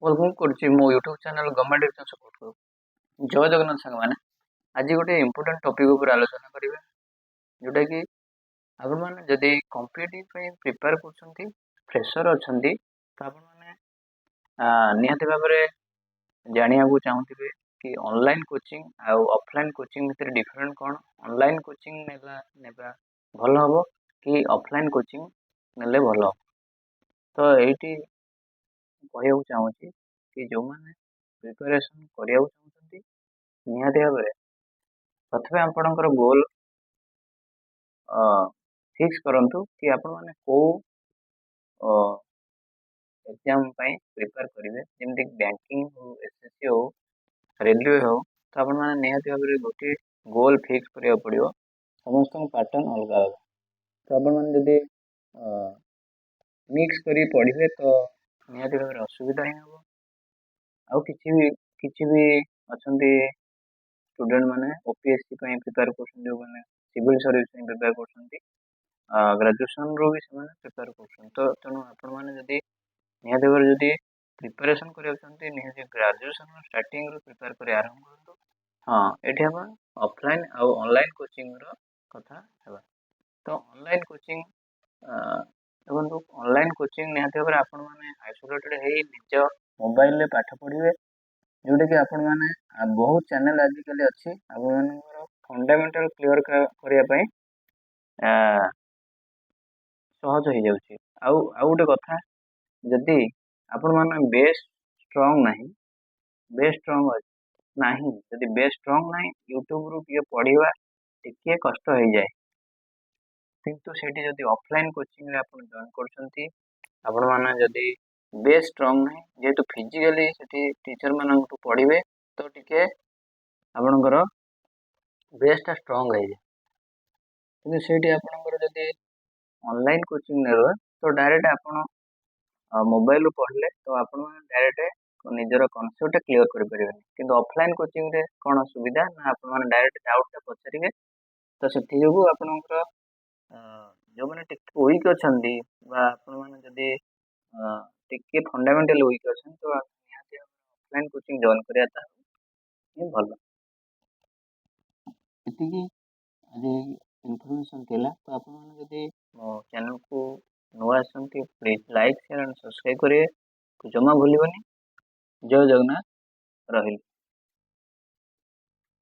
Welcome करुच्ची मो YouTube channel government exam support जय जगन्नाथ सांग मैंने आज गोटे इंपोर्टेंट टॉपिक ऊपर आलोचना करेंगे जोटा कि आपण मैंने जदि कॉम्पिटिटिव प्रिपेयर कर फ्रेशर अच्छा तो आपण मैंने निहाती भाव में जाना चाहूथे कि ऑनलाइन कोचिंग आउ ऑफलाइन कोचिंग भितर डिफरेंट कौन ऑनलाइन कोचिंग नेबा भल हम कि ऑफलाइन कोचिंग नेले भल हम तो ये कहूँ चाहूँगी कि जो मैंने प्रिपेरेसन करने चाहते निहाती भाव में प्रथम आपणकर गोल फिक्स करूँ कि आपण मैंने कौ एग्जाम प्रिपेयर करेंगे जमी बैंकिंग हो एसएससी हो रेलवे हो तो आपण मैंने निहाती भाव में गोटे गोल फिक्स करा पड़ो समस्त पैटर्न अलग अलग तो आपण मैंने जदि मिक्स कर पढ़े तो निहाती भाव में असुविधा ही हम आउ किसी भी अच्छा स्टूडेंट मैंने ओपीएससी प्रिपेयर कर सिविल सर्विस प्रिपेयर कर ग्रेजुएशन रू भी से प्रिपेयर कर तो तेणु आपण मैंने जदि निहाती भाव जदि प्रिपेरेसन करते निहाती ग्रेजुएशन स्टार्टिंग रू प्रिपेयर कर आरंभ करूँ हाँ ये हम ऑफलाइन आउ ऑनलाइन कोचिंग कथा है तो ऑनलाइन कोचिंग देखो ऑनलाइन कोचिंग निहाती भाव आपण मैंने आइसोलेटेड है निज मोबाइल पाठ पढ़े जोटा कि आपण मैंने बहुत चैनल आजिकल अच्छी आप फंडामेंटल क्लियर करने सहज हो जाऊँगी आउ गोटे कथा जदि आपण मैंने बेस स्ट्रंग ना बेस स्ट्रंग नहीं जदि बेस स्ट्रंग ना यूट्यूब रू टे पढ़ा टे कष्ट हो जाए किंतु सेठी जदि ऑफलाइन कोचिंग रे आपण जॉइन करछंती आपण माने जदि बेस स्ट्रंग नहीं जेहेतु फिजिकली सेठी टीचर मानक पढ़े तो टिके आपणकर बेसटा स्ट्रंग हो जाए कि सेठी आपणकर जदि ऑनलाइन कोचिंग ने रहे तो डायरेक्ट आपण मोबाइल रू पढ़ले तो आपण डायरेक्ट निजर कनसेप्ट क्लियर कर परिबे किंतु ऑफलाइन कोचिंग रे कोन सुविधा ना आपण माने डायरेक्ट डाउट पचारिबे तो सेठी जोगु आपणकर जो मैंने टिके वीक अच्छा आपण मैंने जदि टिके फंडामेंटल वीक अच्छा तो निहाती ऑफलाइन कोचिंग जॉइन कराया भल ये आज इनफॉरमेशन थिला तो आपण मैंने जदि मो चैनल को नुआ आसंती please like share and subscribe करेंगे तो जमा भूलबनी जय जगन्नाथ रही।